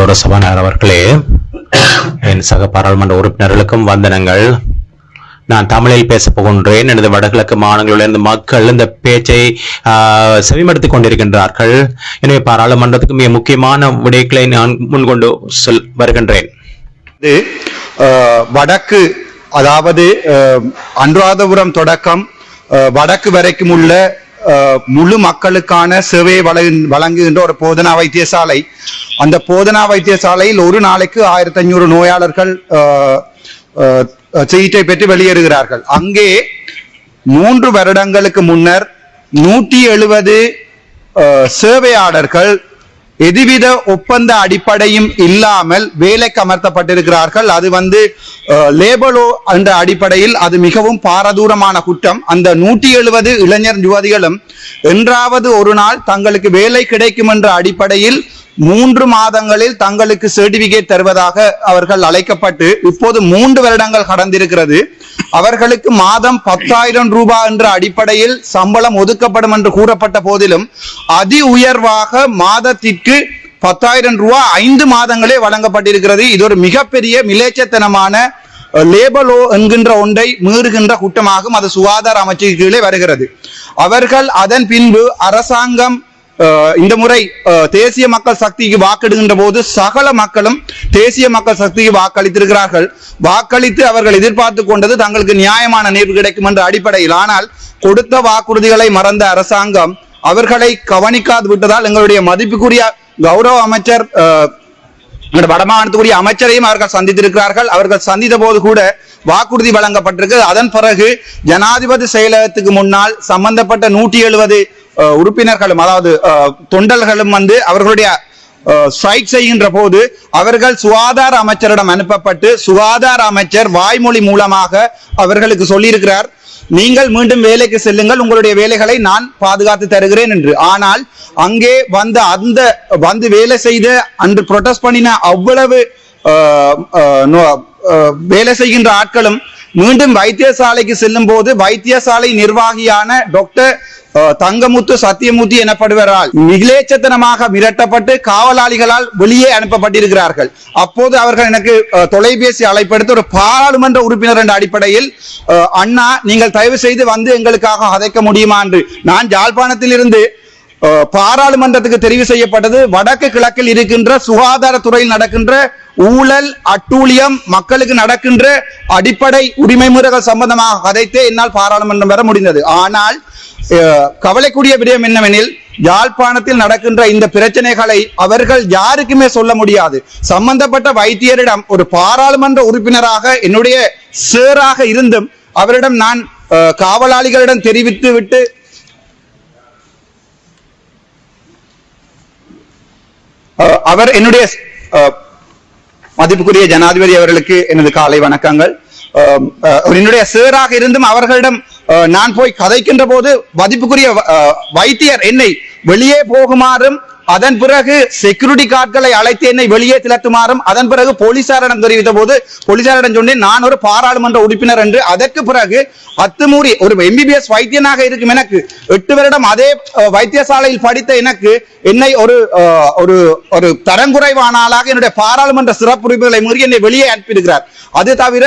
கௌரவ சபாநாயகர் அவர்களே, என் சக பாராளுமன்ற உறுப்பினர்களுக்கும் வந்தனங்கள். நான் தமிழில் பேசப் போகின்றேன். எனது வடகிழக்கு மாநிலங்களிலிருந்து மக்கள் இந்த பேச்சை செவிமடுத்துக் கொண்டிருக்கின்றார்கள். எனவே பாராளுமன்றத்துக்கு மிக முக்கியமான விடயங்களை நான் முன்கொண்டு வருகின்றேன். வடக்கு, அதாவது அனுராதபுரம் தொடக்கம் வடக்கு வரைக்கும் உள்ள முழு மக்களுக்கான சேவையை வழங்குகின்ற ஒரு போதனா வைத்தியசாலை. அந்த போதனா வைத்தியசாலையில் ஒரு நாளைக்கு 1500 நோயாளர்கள் சிகிச்சை பெற்று வெளியேறுகிறார்கள். அங்கே 3 வருடங்களுக்கு முன்னர் 170 சேவையாளர்கள் எதுவித ஒப்பந்த அடிப்படையும் இல்லாமல் வேலைக்கு அமர்த்தப்பட்டிருக்கிறார்கள். அது லேபலோ என்ற அடிப்படையில் அது மிகவும் பாரதூரமான குற்றம். அந்த 170 இளைஞர் யுவதிகளும் என்றாவது ஒரு நாள் தங்களுக்கு வேலை கிடைக்கும் என்ற அடிப்படையில் 3 மாதங்களில் தங்களுக்கு சர்டிபிகேட் தருவதாக அவர்கள் அழைக்கப்பட்டு இப்போது 3 வருடங்கள் கடந்திருக்கிறது. அவர்களுக்கு மாதம் 10,000 ரூபாய் என்ற அடிப்படையில் சம்பளம் ஒதுக்கப்படும் என்று கூறப்பட்ட போதிலும் அதி உயர்வாக மாதத்திற்கு 10,000 ரூபாய் 5 மாதங்களே வழங்கப்பட்டிருக்கிறது. இது ஒரு மிகப்பெரிய மிலேச்சத்தனமான லேபலோ என்கின்ற ஒன்றை மீறுகின்ற குற்றமாகும். அது சுகாதார அமைச்சுக்கு கீழே வருகிறது. அவர்கள் அதன் பின்பு அரசாங்கம் இந்த முறை தேசிய மக்கள் சக்திக்கு வாக்கெடுகின்ற போது சகல மக்களும் தேசிய மக்கள் சக்திக்கு வாக்களித்திருக்கிறார்கள். வாக்களித்து அவர்கள் எதிர்பார்த்து கொண்டது தங்களுக்கு நியாயமான நீர்வு கிடைக்கும் என்ற அடிப்படையில். ஆனால் கொடுத்த வாக்குறுதிகளை மறந்த அரசாங்கம் அவர்களை கவனிக்காது விட்டதால் எங்களுடைய மதிப்புக்குரிய கௌரவ அமைச்சர் வடமாநிலத்துக்குரிய அமைச்சரையும் அவர்கள் சந்தித்திருக்கிறார்கள். அவர்கள் சந்தித்த போது கூட வாக்குறுதி வழங்கப்பட்டிருக்கு. அதன் பிறகு ஜனாதிபதி செயலகத்துக்கு முன்னால் சம்பந்தப்பட்ட 170 உறுப்பினர்களும், அதாவது தொண்டர்களும் அவர்களுடைய ஸ்ட்ரைக் செய்கின்ற போது அவர்கள் சுகாதார அமைச்சரிடம் அனுப்பப்பட்டு சுகாதார அமைச்சர் வாய்மொழி மூலமாக அவர்களுக்கு சொல்லியிருக்கிறார், நீங்கள் மீண்டும் வேலைக்கு செல்லுங்கள், உங்களுடைய வேலைகளை நான் பாதுகாத்து தருகிறேன் என்று. ஆனால் அங்கே வந்து வேலை செய்த அன்று ப்ரொடெஸ்ட் பண்ணின அவ்வளவு வேலை செய்கின்ற ஆட்களும் மீண்டும் வைத்தியசாலைக்கு செல்லும் போது வைத்தியசாலை நிர்வாகியான டாக்டர் தங்கமுத்து சத்தியமூர்த்தி எனப்படுவரால் மிகிலேச்சத்தனமாக மிரட்டப்பட்டு காவலாளிகளால் வெளியே அனுப்பப்பட்டிருக்கிறார்கள். அப்போது அவர்கள் எனக்கு தொலைபேசி அழைப்படுத்த ஒரு பாராளுமன்ற உறுப்பினர் என்ற அடிப்படையில், அண்ணா நீங்கள் தயவு செய்து எங்களுக்காக கதைக்க முடியுமா என்று. நான் யாழ்ப்பாணத்தில் இருந்து பாராளுமன்றத்துக்கு தெரிவு செய்யப்பட்டது வடக்கு கிழக்கில் இருக்கின்ற சுகாதாரத்துறையில் நடக்கின்ற ஊழல் அட்டூழியம் மக்களுக்கு நடக்கின்ற அடிப்படை உரிமை முறைகள் சம்பந்தமாக கதைத்தே என்னால் பாராளுமன்றம் வர முடிந்தது. ஆனால் கவலைக்குரிய விடயம் என்னவெனில், யாழ்ப்பாணத்தில் நடக்கின்ற இந்த பிரச்சனைகளை அவர்கள் யாருக்குமே சொல்ல முடியாது. சம்பந்தப்பட்ட வைத்தியரிடம் ஒரு பாராளுமன்ற உறுப்பினராக என்னுடைய சேராக இருந்தும் அவரிடம் நான் காவலாளிகளிடம் தெரிவித்து விட்டு அவர் என்னுடைய மதிப்புக்குரிய ஜனாதிபதி அவர்களுக்கு எனது காலை வணக்கங்கள். என்னுடைய சேராக இருந்தும் அவர்களிடம் நான் போய் கதைக்கின்ற போது மதிப்புக்குரிய வைத்தியர் என்னை வெளியே போகுமாறும் அதன் பிறகு செக்யூரிட்டி கார்டுகளை அழைத்து என்னை வெளியே திரட்டுமாறும் அதன் பிறகு போலீசாரிடம் தெரிவித்த போது போலீசாரிடம் சொன்னேன் நான் ஒரு பாராளுமன்ற உறுப்பினர் என்று. அதற்கு பிறகு அத்துமூறி ஒரு MBBS வைத்தியனாக இருக்கும் எனக்கு 8 வருடம் அதே வைத்தியசாலையில் படித்த எனக்கு என்னை ஒரு தரங்குறைவான ஆளாக என்னுடைய பாராளுமன்ற சிறப்புரிமைகளை மீறி என்னை வெளியே அனுப்பியிருக்கிறார். அது தவிர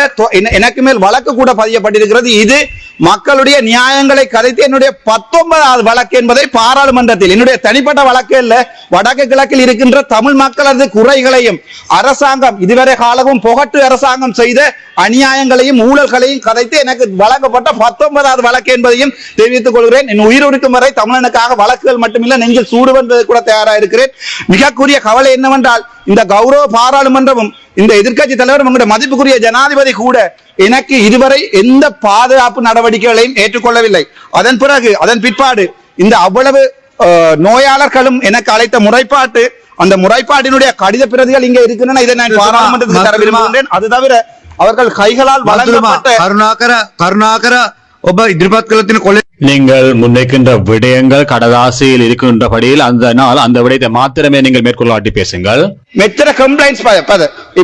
எனக்கு மேல் வழக்கு கூட பதியப்பட்டிருக்கிறது. இது மக்களுடைய நியாயங்களை கதைத்து என்னுடைய 19வது வழக்கு என்பதை பாராளுமன்றத்தில், என்னுடைய தனிப்பட்ட வழக்கு இல்ல, வடக்கு கிழக்கில் இருக்கின்ற தமிழ் மக்களது குறைகளையும் அரசாங்கம் இதுவரை காலமும் புகட்டு அரசாங்கம் செய்த அநியாயங்களையும் ஊழல்களையும் கதைத்து எனக்கு வழங்கப்பட்ட 19வது வழக்கு என்பதையும் தெரிவித்துக் கொள்கிறேன். என் உயிர் இருக்கும் வரை தமிழனுக்காக வழக்குகள் மட்டுமில்லை, நெஞ்சில் சூடு வந்தது கூட தயாராக இருக்கிறேன். மிகக்குரிய கவலை என்னவென்றால், இந்த கௌரவ பாராளுமன்றமும் இந்த எதிர்க்கட்சி தலைவரும் உங்களுடைய மதிப்புக்குரிய ஜனாதிபதி கூட எனக்கு இதுவரை எந்த பாதுகாப்பு நடவடிக்கைகளையும் ஏற்றுக்கொள்ளவில்லை. அதன் பிற்பாடு இந்த அவ்வளவு நோயாளர்களும் எனக்கு அழைத்த முறைப்பாட்டு, அந்த முறைப்பாட்டினுடைய கடித பிரதிகள் இங்கே இருக்கின்றன. இதை நான் பாராளுமன்றத்துக்கு தர விரும்புகின்றேன். அது தவிர அவர்கள் கைகளால் வழங்கப்பட்ட நீங்கள் முன்வைக்கின்ற விடயங்கள் கடதாசியில் இருக்கின்றபடியில் அந்த விடயத்தை மாத்திரமே நீங்கள் மேற்கொள்ளாட்டி பேசுங்கள். මෙච්චර කම්ප්ලයින්ට්ස්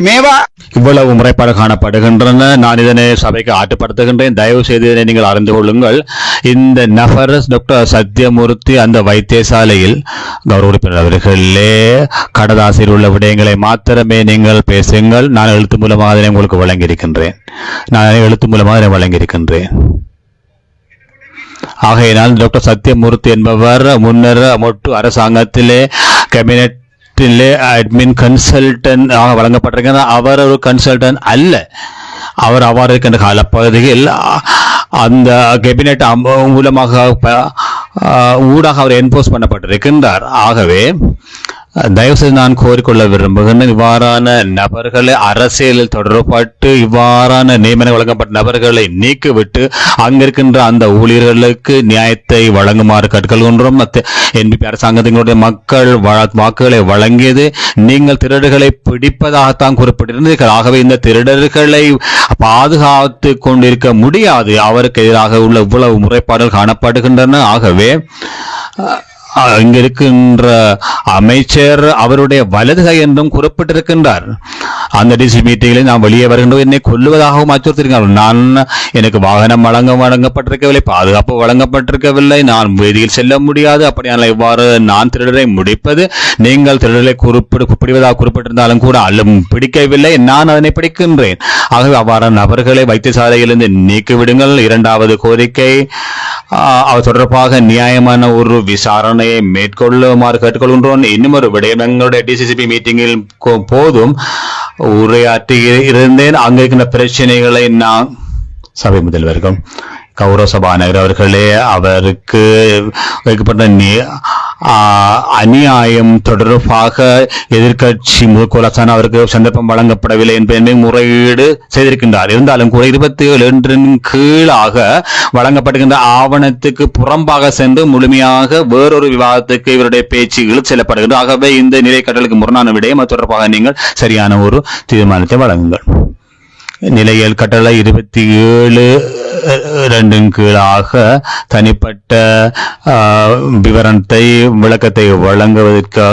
මේවා இவ்வளவு முறைப்பாடு காணப்படுகின்றன. நான் இதனை சபைக்கு ஆட்டுப்படுத்துகின்றேன். தயவு செய்து இதனை நீங்கள் அறிந்து கொள்ளுங்கள். இந்த நபர் டாக்டர் சத்யமூர்த்தி அந்த வைத்தியசாலையில் கௌரவ உறுப்பினர் அவர்களே, கடதாசியில் உள்ள விடயங்களை மாத்திரமே நீங்கள் பேசுங்கள். நான் எழுத்து மூலமாக அதனை உங்களுக்கு வழங்கியிருக்கின்றேன். ஆகையினால் டாக்டர் சத்யமூர்த்தி என்பவர் முன்னர் மொட்டு அரசாங்கத்திலே கேபினெட் அட்மின் கன்சல்டன்ட் ஆக வழங்கப்பட்டிருக்கிறார். அவர் ஒரு கன்சல்டன்ட் அல்ல. அவர் அவ்வாறு இருக்கின்ற காலப்பகுதியில் அந்த கேபினெட் மூலமாக ஊடாக அவர் என்போஸ் பண்ணப்பட்டிருக்கின்றார். ஆகவே தயவுசெய்து நான் கோரிக்கொள்ள விரும்புகின்றேன், இவ்வாறான நபர்களை அரசியலில் தொடரப்பட்டு இவ்வாறான நியமன வழங்கப்பட்ட நபர்களை நீக்கிவிட்டு அங்கிருக்கின்ற அந்த ஊழியர்களுக்கு நியாயத்தை வழங்குமாறு கேட்டுக்கொள்கின்றோம். என்பிபி அரசாங்கத்தினுடைய மக்கள் வாக்குகளை வழங்கியது நீங்கள் திருடர்களை பிடிப்பதாகத்தான் குறிப்பிட்டிருந்தீர்கள். ஆகவே இந்த திருடர்களை பாதுகாத்து கொண்டிருக்க முடியாது. அவருக்கு எதிராக உள்ள இவ்வளவு முறைப்பாடுகள் காணப்படுகின்றன. ஆகவே இங்க இருக்கின்ற அமைச்சர் அவருடைய வலது கை என்றும் குறிப்பிட்டிருக்கின்றார். அந்த டிசி மீட்டிங்கில் நான் வெளியே வருகின்றோம், என்னை கொல்லுவதாகவும் அச்சுறுத்திருக்கிறார். எனக்கு வாகனம் வழங்கப்பட்டிருக்கவில்லை, பாதுகாப்பு வழங்கப்பட்டிருக்கவில்லை, நான் வேதியில் செல்ல முடியாது. அப்படியானால் இவ்வாறு நான் திருடரை முடிப்பது, நீங்கள் திருடரை பிடிவதாக குறிப்பிட்டிருந்தாலும் கூட அல்லும் பிடிக்கவில்லை, நான் அதனை பிடிக்கின்றேன். ஆகவே அவ்வாறான நபர்களை வைத்தியசாலையிலிருந்து நீக்கிவிடுங்கள். இரண்டாவது கோரிக்கை, அவர் தொடர்பாக நியாயமான ஒரு விசாரணையை மேற்கொள்ளுமாறு கேட்டுக்கொள்கின்றோம். இன்னும் ஒரு விடயம், எங்களுடைய டிசிசிபி மீட்டிங்கில் போதும் உரையாற்றி இருந்தேன். அங்க இருக்கின்ற பிரச்சனைகளை நான் சபை முதல்வர்கள் கௌரவ சபாநாயகர் அவர்களே, அவருக்கு வைக்கப்பட்ட அநியாயம் தொடர்பாக எதிர்கட்சி முகக்கோலசான அவருக்கு சந்தர்ப்பம் வழங்கப்படவில்லை என்பதை முறையீடு செய்திருக்கின்றார். இருந்தாலும் கூட 27 கீழாக வழங்கப்படுகின்ற ஆவணத்துக்கு புறம்பாக சென்று முழுமையாக வேறொரு விவாதத்துக்கு இவருடைய பேச்சு இழுத்து செல்லப்படுகின்றது. ஆகவே இந்த நிலை கட்டளுக்கு முரணான விடயம் தொடர்பாக நீங்கள் சரியான ஒரு தீர்மானத்தை வழங்குங்கள். நிலையல் கட்டளை 27(2) கீழாக தனிப்பட்ட விவரத்தை விளக்கத்தை வழங்குவதற்கு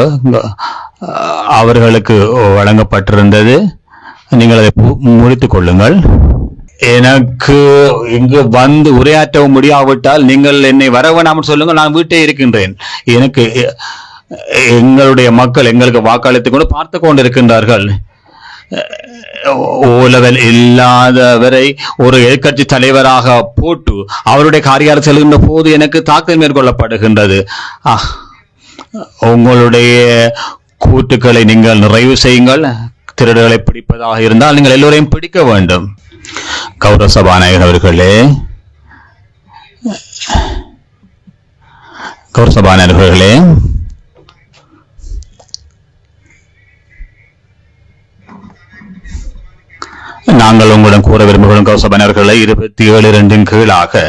அவர்களுக்கு வழங்கப்பட்டிருந்தது. நீங்கள் அதை முடித்துக் கொள்ளுங்கள். எனக்கு இங்கு வந்து உரையாற்றவும் முடியாவிட்டால் நீங்கள் என்னை வரவேணாமல் சொல்லுங்கள், நான் வீட்டே இருக்கின்றேன். எனக்கு எங்களுடைய மக்கள் எங்களுக்கு வாக்களித்துக் கொண்டு பார்த்து கொண்டிருக்கின்றார்கள். ஓலவல் இல்லாதவரை ஒரு எதிர்கட்சி தலைவராக போட்டு அவருடைய காரியாலயம் செல்கின்ற போது எனக்கு தாக்கல் மேற்கொள்ளப்படுகின்றது. உங்களுடைய கூட்டுக்களை நீங்கள் நிறைவு செய்யுங்கள். திருடர்களை பிடிப்பதாக இருந்தால் நீங்கள் எல்லோரையும் பிடிக்க வேண்டும். கௌரவ சபாநாயகர் அவர்களே, நாங்கள் உங்களிடம் கூற விரும்புகிறோம் கௌசபனர்களை 27(2) கீழாக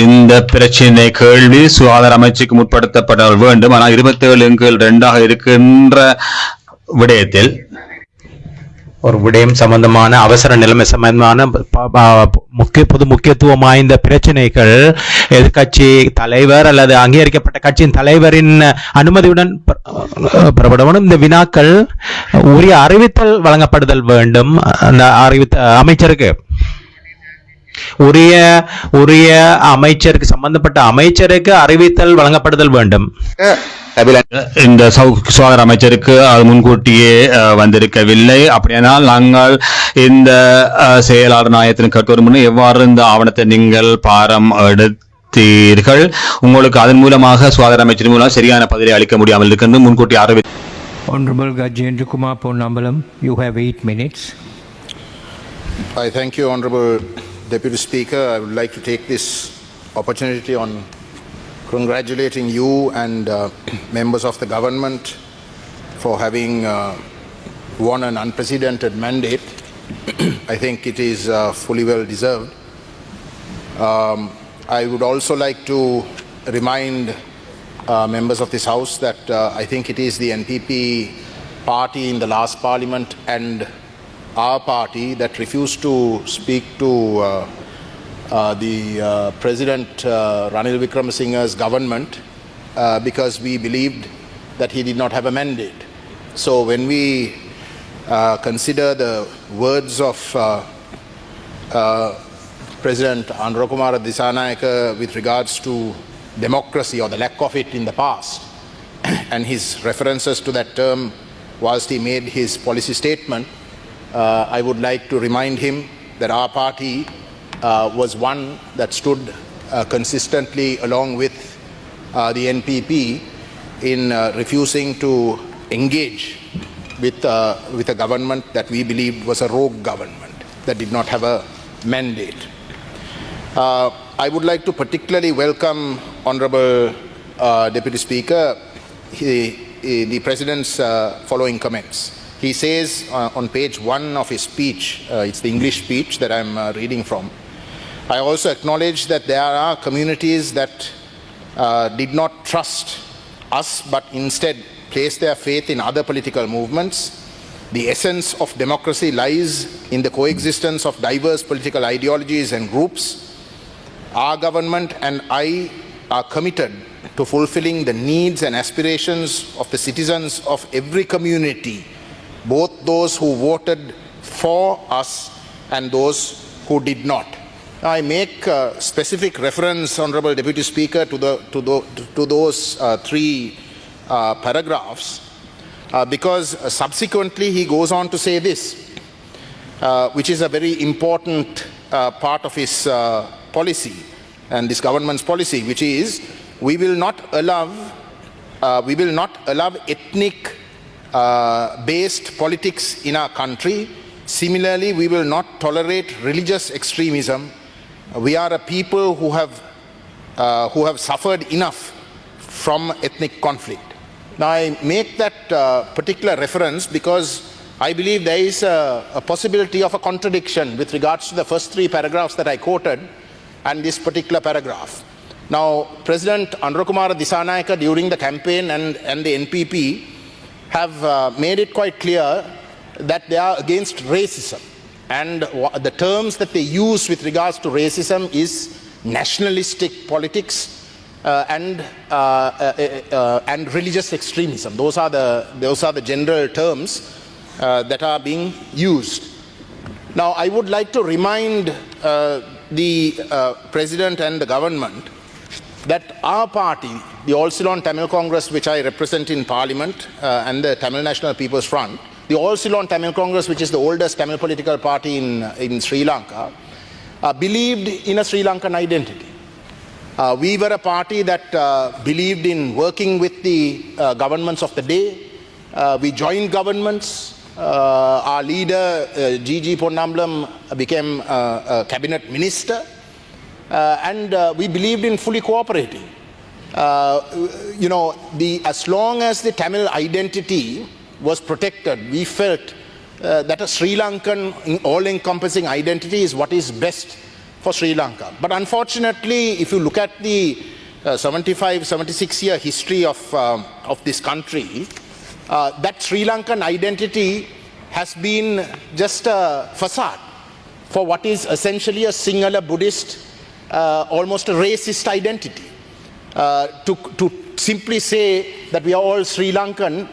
இந்த பிரச்சனை கேள்வி சுகாதார அமைச்சுக்கு முற்படுத்தப்பட வேண்டும். ஆனால் 27(2) இருக்கின்ற விடயத்தில் ஒரு விடயம் சம்பந்தமான அவசர நிலைமை சம்பந்தமான முக்கியத்துவம் வாய்ந்த பிரச்சனைகள் எதிர்கட்சி தலைவர் அல்லது அங்கீகரிக்கப்பட்ட கட்சியின் தலைவரின் அனுமதியுடன் புறப்படவும் இந்த வினாக்கள் உரிய அறிவித்தல் வழங்கப்படுதல் வேண்டும். அந்த அமைச்சருக்கு உரிய அமைச்சருக்கு சம்பந்தப்பட்ட அமைச்சருக்கு அறிவித்தல் வழங்கப்படுதல் வேண்டும். இந்த சுகாதார அமைச்சருக்கு அது முன்கூட்டியே வந்திருக்கவில்லை. அப்படியானால் நாங்கள் இந்த செயலாளர் நாயகத்தின் கேட்க முன்னே எவ்வாறு இந்த ஆவணத்தை நீங்கள் பாரம் எடுத்தீர்கள், உங்களுக்கு அதன் மூலமாக சுகாதார அமைச்சர் மூலம் சரியான பதிலை அளிக்க முடியாமல் இருக்கின்ற முன்கூட்டி அறிவி. Honorable Gajendra Kumar Ponnambalam, you have 8 minutes. I thank you, Honorable Deputy Speaker. I would like to take this opportunity on congratulating you and members of the government for having won an unprecedented mandate. I think it is fully well deserved. I would also like to remind members of this House that I think it is the NPP party in the last parliament and our party that refused to speak to the President Ranil Wickremesinghe's government because we believed that he did not have a mandate. So when we consider the words of President Androkumara Disanayaka with regards to democracy or the lack of it in the past, and his references to that term whilst he made his policy statement, I would like to remind him that our party was one that stood consistently along with the NPP in refusing to engage with a government that we believed was a rogue government that did not have a mandate. I would like to particularly welcome Honourable Deputy Speaker the President's following comments. He says on page 1 of his speech, it's the English speech that I'm reading from, I also acknowledge that there are communities that did not trust us but instead placed their faith in other political movements. The essence of democracy lies in the coexistence of diverse political ideologies and groups. Our government and I are committed to fulfilling the needs and aspirations of the citizens of every community, both those who voted for us and those who did not. I make specific reference, Honourable Deputy Speaker, to those three paragraphs because subsequently he goes on to say this, which is a very important part of his policy and this government's policy, which is we will not allow ethnic based politics in our country. Similarly, we will not tolerate religious extremism. We are a people who have suffered enough from ethnic conflict. Now I make that particular reference because I believe there is a possibility of a contradiction with regards to the first three paragraphs that I quoted and this particular paragraph. Now, President Androkumara Disanayaka during the campaign and the NPP have made it quite clear that they are against racism. And the terms that they use with regards to racism is nationalistic politics and religious extremism. Those are the general terms that are being used. Now, I would like to remind the President and the government that our party, the All Ceylon Tamil Congress, which I represent in Parliament, and the Tamil National People's Front, the All Ceylon Tamil Congress, which is the oldest Tamil political party in Sri Lanka, believed in a Sri Lankan identity. We were a party that believed in working with the governments of the day. We joined governments. Our leader, G.G. Ponnambalam, became a cabinet minister. And we believed in fully cooperating. As long as the Tamil identity was protected, we felt that a Sri Lankan all-encompassing identity is what is best for Sri Lanka. But unfortunately, if you look at the 76-year history of this country, that Sri Lankan identity has been just a facade for what is essentially a Sinhala Buddhist, almost a racist identity. To simply say that we are all Sri Lankan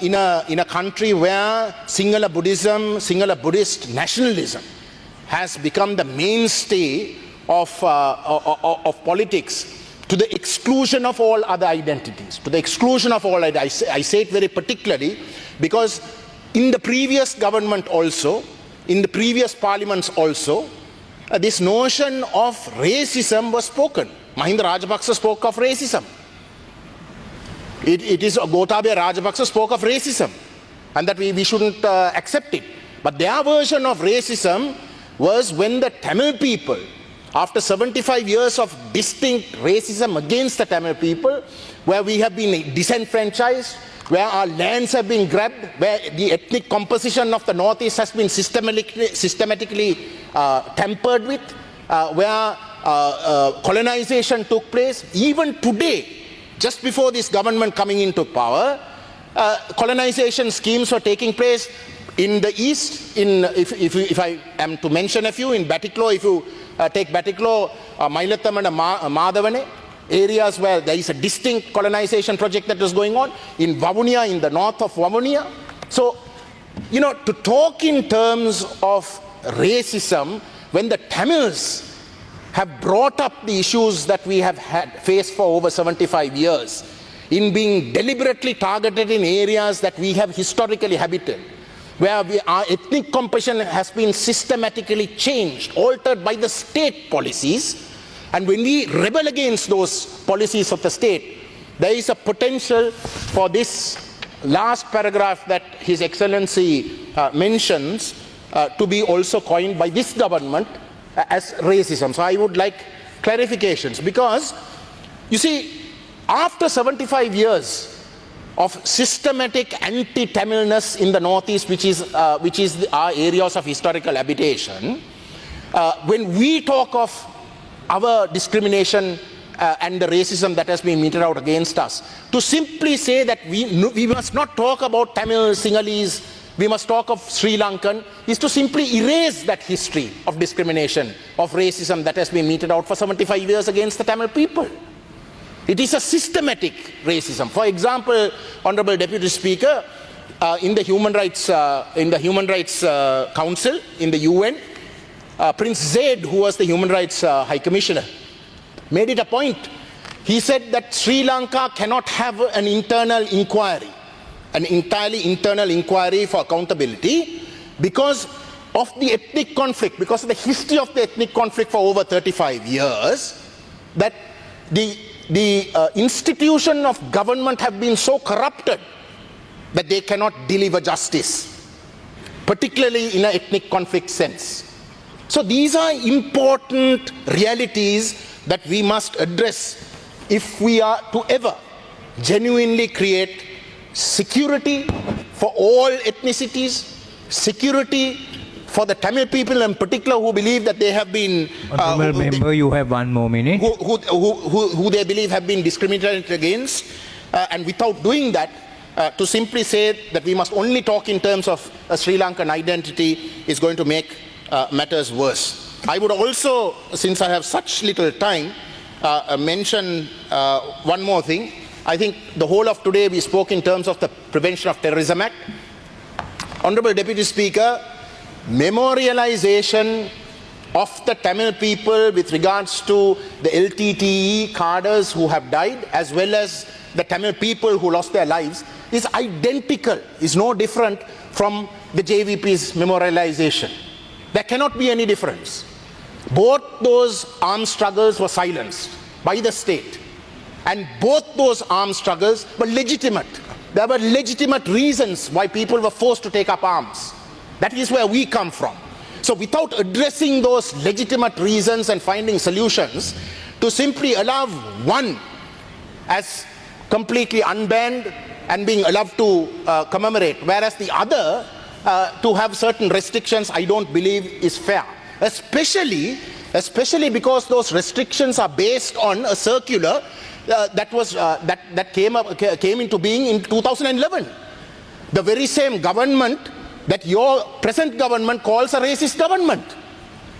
in a country where Sinhala Buddhism, Sinhala Buddhist nationalism has become the mainstay of politics, to the exclusion of all other identities, to the exclusion of all. I say it very particularly because in the previous government also, in the previous parliaments also, this notion of racism was spoken. Mahinda Rajapaksa spoke of racism. It is Gotabaya Rajapaksa spoke of racism and that we shouldn't accept it. But their version of racism was when the Tamil people, after 75 years of distinct racism against the Tamil people, where we have been disenfranchised, where our lands have been grabbed, where the ethnic composition of the Northeast has been systematically tampered with, where colonization took place. Even today, just before this government coming into power, colonization schemes were taking place in the east. If I am to mention a few, in Batiklo, if you take Batiklo, Mailatham and Madhavane, areas where there is a distinct colonization project that is going on, in Vavunia, in the north of Vavunia. So to talk in terms of racism when the Tamils have brought up the issues that we have faced for over 75 years in being deliberately targeted in areas that we have historically habited, where our ethnic composition has been systematically changed, altered by the state policies, and when we rebel against those policies of the state, there is a potential for this last paragraph that His Excellency mentions to be also coined by this government as racism. So I would like clarifications, because you see, after 75 years of systematic anti-Tamilness in the northeast, which is our areas of historical habitation, when we talk of our discrimination and the racism that has been meted out against us, to simply say that we must not talk about Tamil, Sinhalese, we must talk of Sri Lankan, is to simply erase that history of discrimination, of racism that has been meted out for 75 years against the Tamil people. It is a systematic racism. For example, Honorable Deputy Speaker, in the Human Rights Council, in the UN, Prince Zaid, who was the Human Rights High Commissioner, made it a point. He said that Sri Lanka cannot have an internal inquiry, an entirely internal inquiry for accountability, because of the ethnic conflict, because of the history of the ethnic conflict for over 35 years, that the institution of government have been so corrupted that they cannot deliver justice, particularly in an ethnic conflict sense. So these are important realities that we must address if we are to ever genuinely create security for all ethnicities, security for the Tamil people in particular who believe that they have been Honourable Member, you have 1 more minute. who they believe have been discriminated against, and without doing that, to simply say that we must only talk in terms of a Sri Lankan identity is going to make matters worse. I would also, since I have such little time, mention one more thing. I think the whole of today we spoke in terms of the Prevention of Terrorism Act. Honourable Deputy Speaker, memorialization of the Tamil people with regards to the LTTE cadres who have died, as well as the Tamil people who lost their lives, is identical, is no different from the JVP's memorialization. There cannot be any difference. Both those armed struggles were silenced by the state, and both those armed struggles were legitimate. There were legitimate reasons why people were forced to take up arms. That is where we come from. So without addressing those legitimate reasons and finding solutions, to simply allow one as completely unbanned and being allowed to commemorate, whereas the other to have certain restrictions, I don't believe is fair. Especially because those restrictions are based on a circular that came into being in 2011. The very same government that your present government calls a racist government.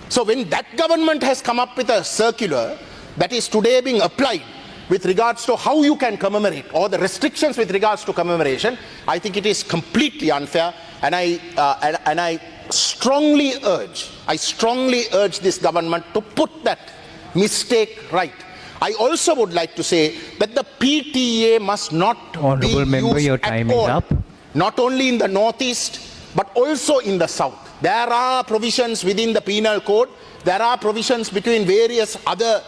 So when that government has come up with a circular that is today being applied with regards to how you can commemorate, or the restrictions with regards to commemoration, I think it is completely unfair, and I strongly urge this government to put that mistake right. I also would like to say that the PTA must not Honourable be Member, used your at time is all, up. not only in the northeast but also in the south. There are provisions within the penal code, there are provisions between various other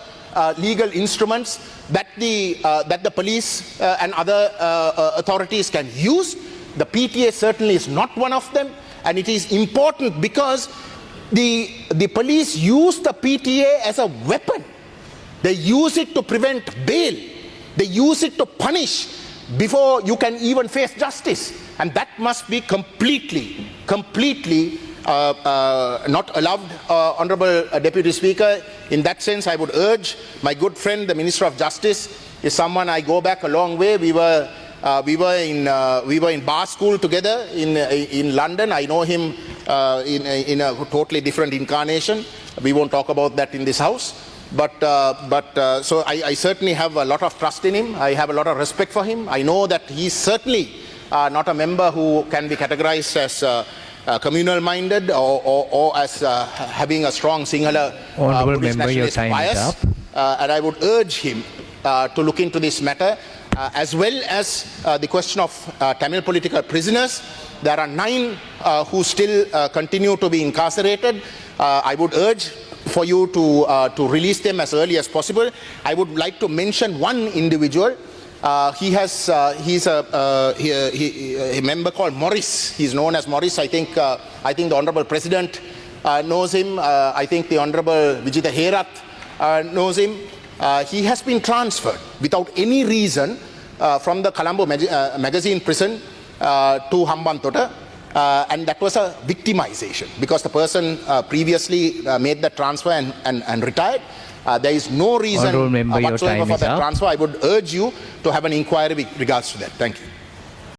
legal instruments that the police and other authorities can use. The PTA certainly is not one of them, and it is important because the police use the PTA as a weapon. They use it to prevent bail. They use it to punish before you can even face justice. And that must be completely not allowed, Honourable Deputy Speaker. In that sense, I would urge my good friend, the Minister of Justice, is someone I go back a long way. We were in bar school together in London. I know him in a totally different incarnation. We won't talk about that in this house. So I certainly have a lot of trust in him. I have a lot of respect for him. I know that he certainly not a member who can be categorized as communal minded or as having a strong Sinhala Honourable Buddhist member, your nationalist time is bias. And I would urge him to look into this matter, as well as the question of Tamil political prisoners. There are 9 who still continue to be incarcerated. I would urge for you to release them as early as possible. I would like to mention one individual. He's a member called Morris. He's known as Morris. I think the Honourable President knows him. I think the Honourable Vijita Herath knows him. He has been transferred without any reason from the Colombo magazine prison to Hambantota, and that was a victimization because the person previously made the transfer and retired. There is no reason Honourable member, your whatsoever time for is that up. transfer. I would urge you to have an inquiry with regards to that. Thank you.